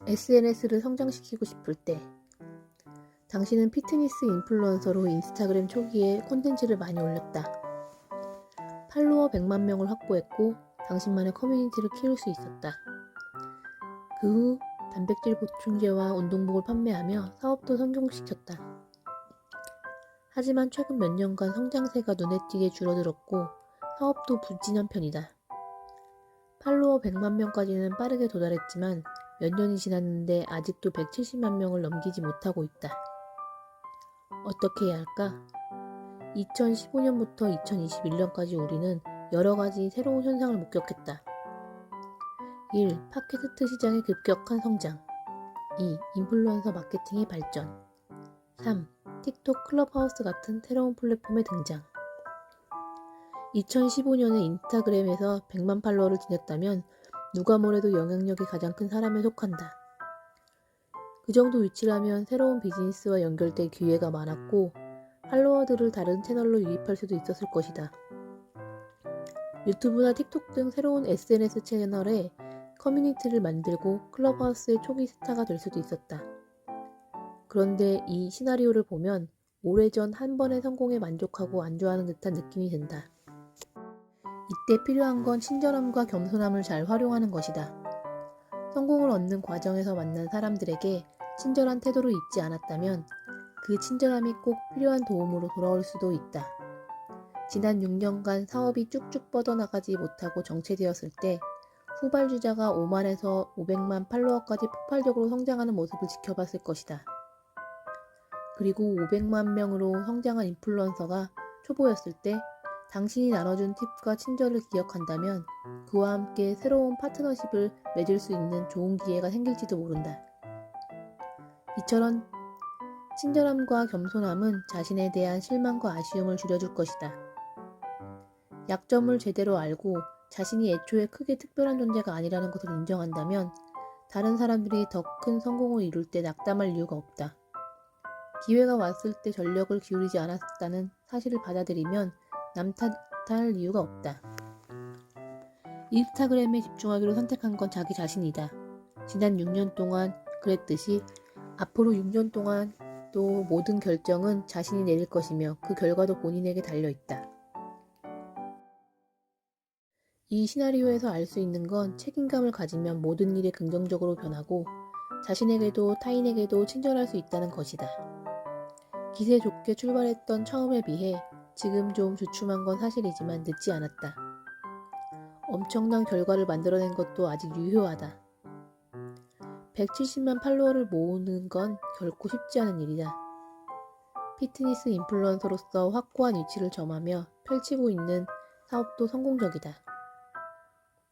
SNS를 성장시키고 싶을 때, 당신은 피트니스 인플루언서로 인스타그램 초기에 콘텐츠를 많이 올렸다. 팔로워 100만 명을 확보했고 당신만의 커뮤니티를 키울 수 있었다. 그 후 단백질 보충제와 운동복을 판매하며 사업도 성공시켰다. 하지만 최근 몇 년간 성장세가 눈에 띄게 줄어들었고 사업도 부진한 편이다. 팔로워 100만 명까지는 빠르게 도달했지만 몇 년이 지났는데 아직도 170만 명을 넘기지 못하고 있다. 어떻게 해야 할까? 2015년부터 2021년까지 우리는 여러 가지 새로운 현상을 목격했다. 1. 팟캐스트 시장의 급격한 성장. 2. 인플루언서 마케팅의 발전. 3. 틱톡, 클럽하우스 같은 새로운 플랫폼의 등장. 2015년에 인스타그램에서 100만 팔로워를 지녔다면 누가 뭐래도 영향력이 가장 큰 사람에 속한다. 그 정도 위치라면 새로운 비즈니스와 연결될 기회가 많았고 팔로워들을 다른 채널로 유입할 수도 있었을 것이다. 유튜브나 틱톡 등 새로운 SNS 채널에 커뮤니티를 만들고 클럽하우스의 초기 스타가 될 수도 있었다. 그런데 이 시나리오를 보면 오래전 한 번의 성공에 만족하고 안주하는 듯한 느낌이 든다. 이때 필요한 건 친절함과 겸손함을 잘 활용하는 것이다. 성공을 얻는 과정에서 만난 사람들에게 친절한 태도를 잊지 않았다면 그 친절함이 꼭 필요한 도움으로 돌아올 수도 있다. 지난 6년간 사업이 쭉쭉 뻗어나가지 못하고 정체되었을 때 후발주자가 5만에서 500만 팔로워까지 폭발적으로 성장하는 모습을 지켜봤을 것이다. 그리고 500만 명으로 성장한 인플루언서가 초보였을 때 당신이 나눠준 팁과 친절을 기억한다면 그와 함께 새로운 파트너십을 맺을 수 있는 좋은 기회가 생길지도 모른다. 이처럼 친절함과 겸손함은 자신에 대한 실망과 아쉬움을 줄여줄 것이다. 약점을 제대로 알고 자신이 애초에 크게 특별한 존재가 아니라는 것을 인정한다면 다른 사람들이 더 큰 성공을 이룰 때 낙담할 이유가 없다. 기회가 왔을 때 전력을 기울이지 않았다는 사실을 받아들이면 남 탓할 이유가 없다. 인스타그램에 집중하기로 선택한 건 자기 자신이다. 지난 6년 동안 그랬듯이 앞으로 6년 동안 또 모든 결정은 자신이 내릴 것이며 그 결과도 본인에게 달려있다. 이 시나리오에서 알 수 있는 건 책임감을 가지면 모든 일이 긍정적으로 변하고 자신에게도 타인에게도 친절할 수 있다는 것이다. 기세 좋게 출발했던 처음에 비해 지금 좀 주춤한 건 사실이지만 늦지 않았다. 엄청난 결과를 만들어낸 것도 아직 유효하다. 170만 팔로워를 모으는 건 결코 쉽지 않은 일이다. 피트니스 인플루언서로서 확고한 위치를 점하며 펼치고 있는 사업도 성공적이다.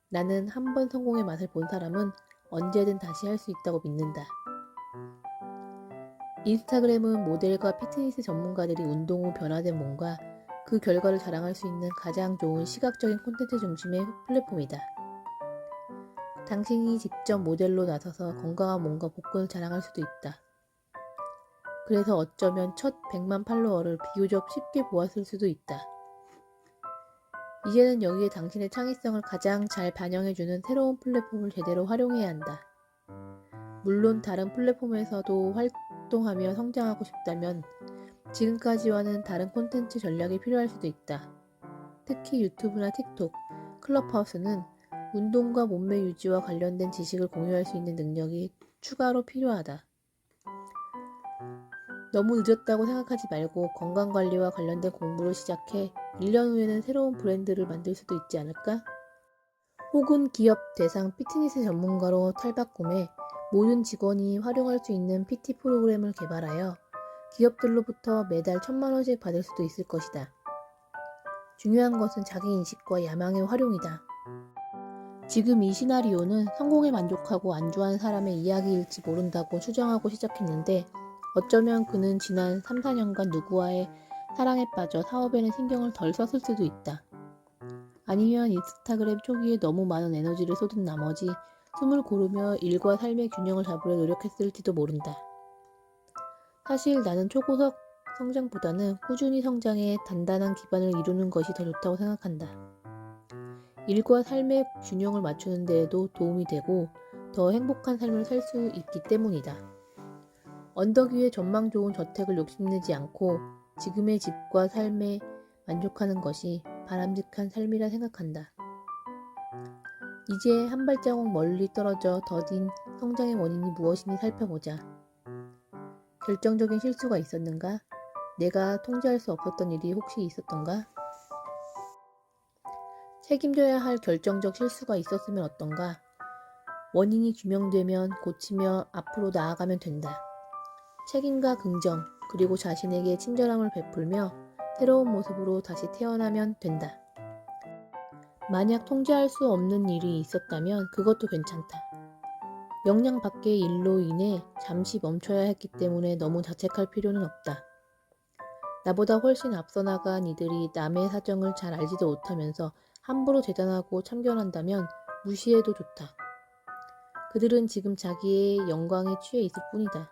나는 한 번 성공의 맛을 본 사람은 언제든 다시 할 수 있다고 믿는다. 인스타그램은 모델과 피트니스 전문가들이 운동 후 변화된 몸과 그 결과를 자랑할 수 있는 가장 좋은 시각적인 콘텐츠 중심의 플랫폼이다. 당신이 직접 모델로 나서서 건강한 몸과 복근을 자랑할 수도 있다. 그래서 어쩌면 첫 100만 팔로워를 비교적 쉽게 모았을 수도 있다. 이제는 여기에 당신의 창의성을 가장 잘 반영해주는 새로운 플랫폼을 제대로 활용해야 한다. 물론 다른 플랫폼에서도 활동하며 성장하고 싶다면 지금까지와는 다른 콘텐츠 전략이 필요할 수도 있다. 특히 유튜브나 틱톡, 클럽하우스는 운동과 몸매 유지와 관련된 지식을 공유할 수 있는 능력이 추가로 필요하다. 너무 늦었다고 생각하지 말고 건강관리와 관련된 공부를 시작해 1년 후에는 새로운 브랜드를 만들 수도 있지 않을까? 혹은 기업 대상 피트니스 전문가로 탈바꿈해 모든 직원이 활용할 수 있는 PT 프로그램을 개발하여 기업들로부터 매달 1,000만 원씩 받을 수도 있을 것이다. 중요한 것은 자기인식과 야망의 활용이다. 지금 이 시나리오는 성공에 만족하고 안주한 사람의 이야기일지 모른다고 추정하고 시작했는데 어쩌면 그는 지난 3, 4년간 누구와의 사랑에 빠져 사업에는 신경을 덜 썼을 수도 있다. 아니면 인스타그램 초기에 너무 많은 에너지를 쏟은 나머지 숨을 고르며 일과 삶의 균형을 잡으려 노력했을지도 모른다. 사실 나는 초고속 성장보다는 꾸준히 성장해 단단한 기반을 이루는 것이 더 좋다고 생각한다. 일과 삶의 균형을 맞추는 데에도 도움이 되고 더 행복한 삶을 살 수 있기 때문이다. 언덕 위에 전망 좋은 저택을 욕심내지 않고 지금의 집과 삶에 만족하는 것이 바람직한 삶이라 생각한다. 이제 한 발자국 멀리 떨어져 더딘 성장의 원인이 무엇인지 살펴보자. 결정적인 실수가 있었는가? 내가 통제할 수 없었던 일이 혹시 있었던가? 책임져야 할 결정적 실수가 있었으면 어떤가? 원인이 규명되면 고치며 앞으로 나아가면 된다. 책임과 긍정, 그리고 자신에게 친절함을 베풀며 새로운 모습으로 다시 태어나면 된다. 만약 통제할 수 없는 일이 있었다면 그것도 괜찮다. 역량 밖의 일로 인해 잠시 멈춰야 했기 때문에 너무 자책할 필요는 없다. 나보다 훨씬 앞서 나간 이들이 남의 사정을 잘 알지도 못하면서 함부로 재단하고 참견한다면 무시해도 좋다. 그들은 지금 자기의 영광에 취해 있을 뿐이다.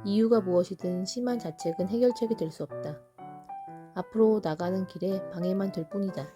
이유가 무엇이든 심한 자책은 해결책이 될 수 없다. 앞으로 나가는 길에 방해만 될 뿐이다.